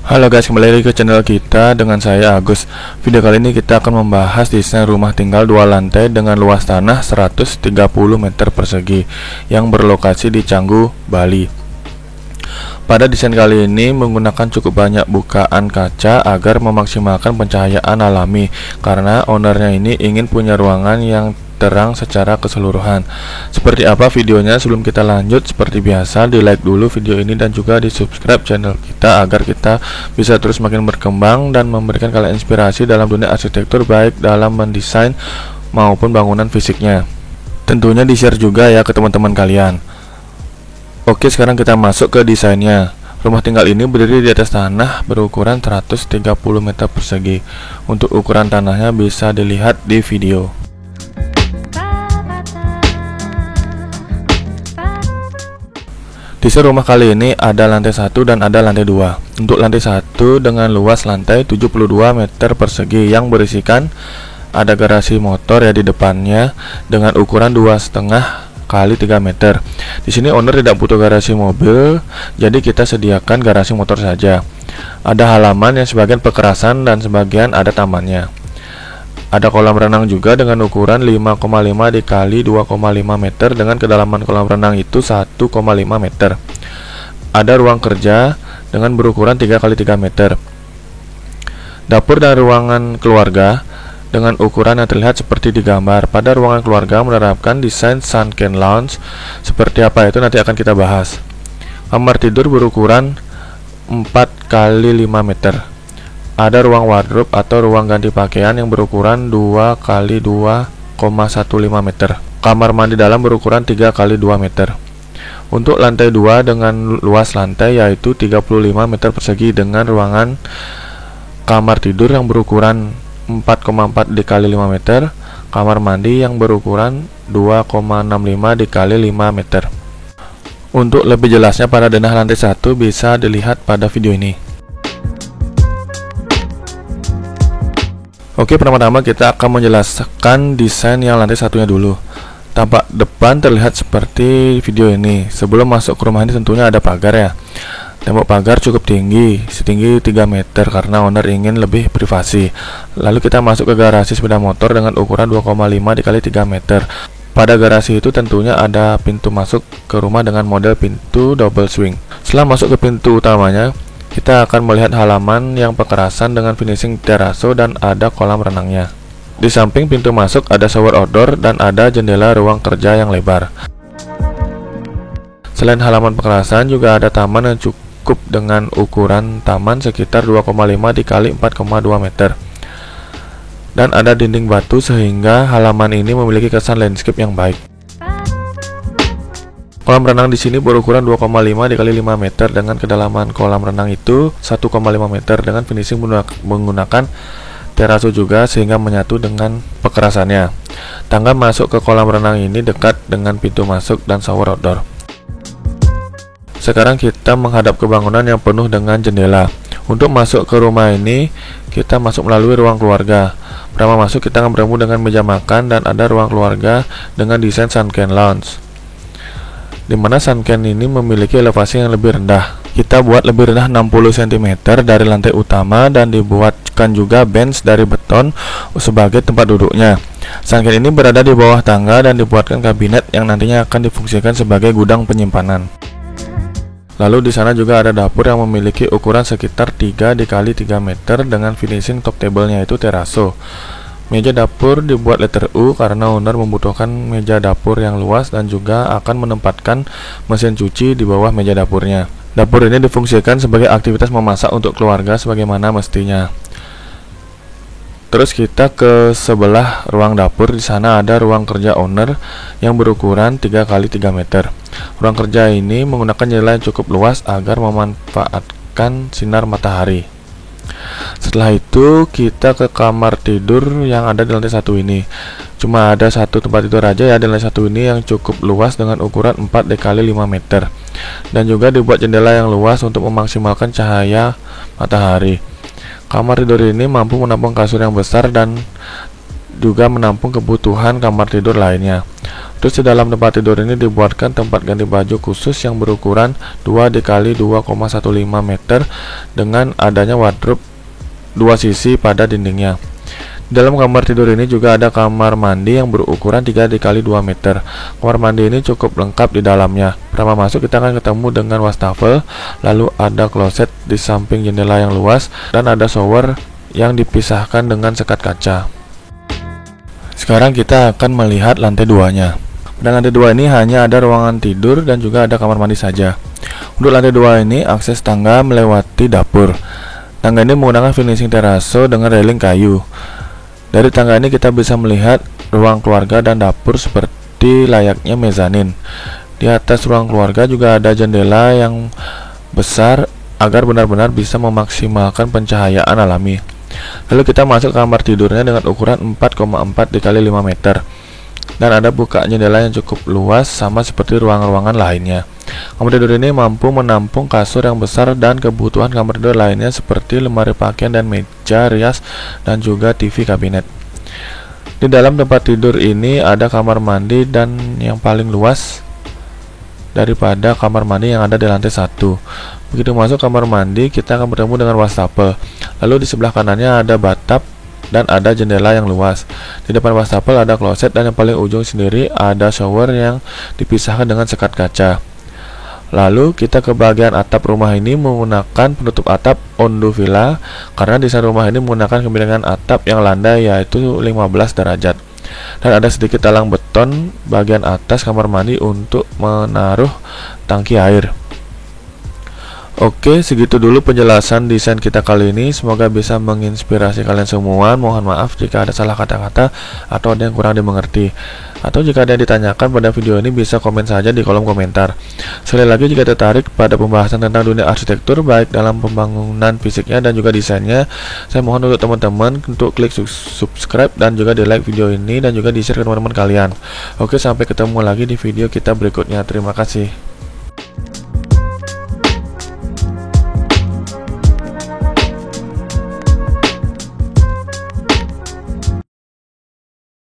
Halo guys, kembali lagi ke channel kita dengan saya Agus. Video kali ini kita akan membahas desain rumah tinggal 2 lantai dengan luas tanah 130 meter persegi yang berlokasi di Canggu, Bali. Pada desain kali ini menggunakan cukup banyak bukaan kaca agar memaksimalkan pencahayaan alami, karena ownernya ini ingin punya ruangan yang terang secara keseluruhan. Seperti apa videonya? Sebelum kita lanjut, seperti biasa di like dulu video ini dan juga di subscribe channel kita agar kita bisa terus makin berkembang dan memberikan kalian inspirasi dalam dunia arsitektur, baik dalam mendesain maupun bangunan fisiknya. Tentunya di share juga ya ke teman-teman kalian. Oke, sekarang kita masuk ke desainnya. Rumah tinggal ini berdiri di atas tanah berukuran 130 meter persegi. Untuk ukuran tanahnya bisa dilihat di video. Desain rumah kali ini ada lantai 1 dan ada lantai 2. Untuk lantai 1 dengan luas lantai 72 meter persegi yang berisikan ada garasi motor ya di depannya dengan ukuran 2,5 kali 3 meter. Di sini owner tidak butuh garasi mobil, jadi kita sediakan garasi motor saja. Ada halaman yang sebagian pekerasan dan sebagian ada tamannya. Ada kolam renang juga dengan ukuran 5,5 dikali 2,5 meter dengan kedalaman kolam renang itu 1,5 meter. Ada ruang kerja dengan berukuran 3 kali 3 meter. Dapur dan ruangan keluarga dengan ukuran yang terlihat seperti di gambar. Pada ruangan keluarga menerapkan desain sunken lounge. Seperti apa itu nanti akan kita bahas. Kamar tidur berukuran 4 kali 5 meter. Ada ruang wardrobe atau ruang ganti pakaian yang berukuran 2 kali 2,15 meter. Kamar mandi dalam berukuran 3 kali 2 meter. Untuk lantai 2 dengan luas lantai yaitu 35 meter persegi dengan ruangan kamar tidur yang berukuran 4,4 dikali 5 meter. Kamar mandi yang berukuran 2,65 dikali 5 meter. Untuk lebih jelasnya pada denah lantai 1 bisa dilihat pada video ini. Oke, pertama-tama kita akan menjelaskan desain yang lantai satunya dulu. Tampak depan terlihat seperti video ini. Sebelum masuk ke rumah ini tentunya ada pagar ya. Tembok pagar cukup tinggi, setinggi 3 meter karena owner ingin lebih privasi. Lalu kita masuk ke garasi sepeda motor dengan ukuran 2,5 dikali 3 meter. Pada garasi itu tentunya ada pintu masuk ke rumah dengan model pintu double swing. Setelah masuk ke pintu utamanya, kita akan melihat halaman yang pekerasan dengan finishing teraso dan ada kolam renangnya. Di samping pintu masuk ada shower outdoor dan ada jendela ruang kerja yang lebar. Selain halaman pekerasan juga ada taman yang cukup dengan ukuran taman sekitar 2,5 dikali 4,2 meter. Dan ada dinding batu sehingga halaman ini memiliki kesan landscape yang baik. Kolam renang di sini berukuran 2,5 dikali 5 meter dengan kedalaman kolam renang itu 1,5 meter dengan finishing menggunakan teraso juga sehingga menyatu dengan pekerasannya. Tangga masuk ke kolam renang ini dekat dengan pintu masuk dan shower outdoor. Sekarang kita menghadap ke bangunan yang penuh dengan jendela. Untuk masuk ke rumah ini kita masuk melalui ruang keluarga. Pertama masuk kita akan bertemu dengan meja makan dan ada ruang keluarga dengan desain sunken lounge, di mana sunken ini memiliki elevasi yang lebih rendah. Kita buat lebih rendah 60 cm dari lantai utama dan dibuatkan juga bench dari beton sebagai tempat duduknya. Sunken ini berada di bawah tangga dan dibuatkan kabinet yang nantinya akan difungsikan sebagai gudang penyimpanan. Lalu di sana juga ada dapur yang memiliki ukuran sekitar 3 dikali 3 meter dengan finishing top table-nya itu teraso. Meja dapur dibuat letter U karena owner membutuhkan meja dapur yang luas dan juga akan menempatkan mesin cuci di bawah meja dapurnya. Dapur ini difungsikan sebagai aktivitas memasak untuk keluarga sebagaimana mestinya. Terus kita ke sebelah ruang dapur. Di sana ada ruang kerja owner yang berukuran 3 kali 3 meter. Ruang kerja ini menggunakan jendela yang cukup luas agar memanfaatkan sinar matahari. Setelah itu kita ke kamar tidur yang ada di lantai 1 ini. Cuma ada satu tempat tidur aja ya di lantai 1 ini yang cukup luas dengan ukuran 4 dikali 5 meter. Dan juga dibuat jendela yang luas untuk memaksimalkan cahaya matahari. Kamar tidur ini mampu menampung kasur yang besar dan juga menampung kebutuhan kamar tidur lainnya. Terus di dalam tempat tidur ini dibuatkan tempat ganti baju khusus yang berukuran 2 dikali 2,15 meter dengan adanya wardrobe 2 sisi pada dindingnya. Di dalam kamar tidur ini juga ada kamar mandi yang berukuran 3 dikali 2 meter. Kamar mandi ini cukup lengkap di dalamnya. Pertama masuk kita akan ketemu dengan wastafel, lalu ada kloset di samping jendela yang luas, dan ada shower yang dipisahkan dengan sekat kaca. Sekarang kita akan melihat lantai 2-nya. Pada lantai 2 ini hanya ada ruangan tidur dan juga ada kamar mandi saja. Untuk lantai 2 ini akses tangga melewati dapur. Tangga ini menggunakan finishing teraso dengan railing kayu. Dari tangga ini kita bisa melihat ruang keluarga dan dapur seperti layaknya mezanin. Di atas ruang keluarga juga ada jendela yang besar agar benar-benar bisa memaksimalkan pencahayaan alami. Lalu kita masuk ke kamar tidurnya dengan ukuran 4,4 dikali 5 meter. Dan ada buka jendela yang cukup luas sama seperti ruang-ruangan lainnya. Kamar tidur ini mampu menampung kasur yang besar dan kebutuhan kamar tidur lainnya seperti lemari pakaian dan meja rias dan juga TV kabinet. Di dalam tempat tidur ini ada kamar mandi dan yang paling luas daripada kamar mandi yang ada di lantai 1. Begitu masuk kamar mandi, kita akan bertemu dengan wastafel. Lalu di sebelah kanannya ada bathtub dan ada jendela yang luas. Di depan wastafel ada kloset dan yang paling ujung sendiri ada shower yang dipisahkan dengan sekat kaca. Lalu kita ke bagian atap rumah ini menggunakan penutup atap Ondovilla karena desain rumah ini menggunakan kemiringan atap yang landai yaitu 15 derajat. Dan ada sedikit talang beton bagian atas kamar mandi untuk menaruh tangki air. Oke, segitu dulu penjelasan desain kita kali ini. Semoga bisa menginspirasi kalian semua. Mohon maaf jika ada salah kata-kata atau ada yang kurang dimengerti. Atau jika ada yang ditanyakan pada video ini, bisa komen saja di kolom komentar. Sekali lagi, jika tertarik pada pembahasan tentang dunia arsitektur baik dalam pembangunan fisiknya dan juga desainnya, saya mohon untuk teman-teman untuk klik subscribe dan juga di like video ini dan juga di share ke teman-teman kalian. Oke, sampai ketemu lagi di video kita berikutnya. Terima kasih.